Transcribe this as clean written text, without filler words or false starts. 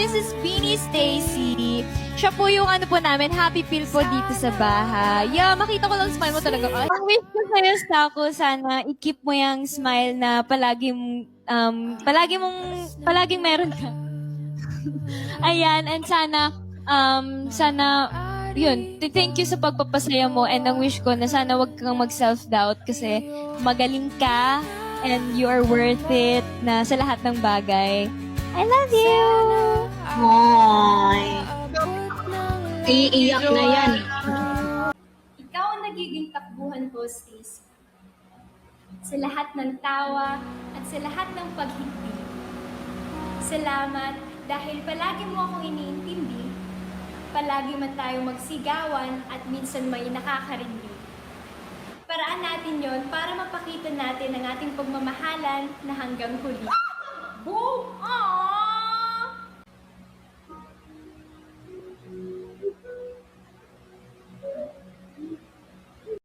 Mrs. Beanie Stacy. Siya po yung ano po namin, happy pill po dito sa bahay. Yeah, makita ko lang smile mo talaga. Ang wish ko sa'yo, Stako, sana i-keep mo yung smile na palaging meron ka. Ayan, and sana, yun, thank you sa pagpapasaya mo, and ang wish ko na sana wag kang mag-self-doubt kasi magaling ka and you are worth it na sa lahat ng bagay. I love you! Ay. Iiyak na yan. Ikaw ang nagiging takbuhan ko, Stacy. Sa lahat ng tawa at sa lahat ng paghindi. Salamat dahil palagi mo akong iniintindi. Palagi man tayo magsigawan at minsan may nakakarindi. Paraan natin yon para mapakita natin ang ating pagmamahalan na hanggang huli. Boom! Aww!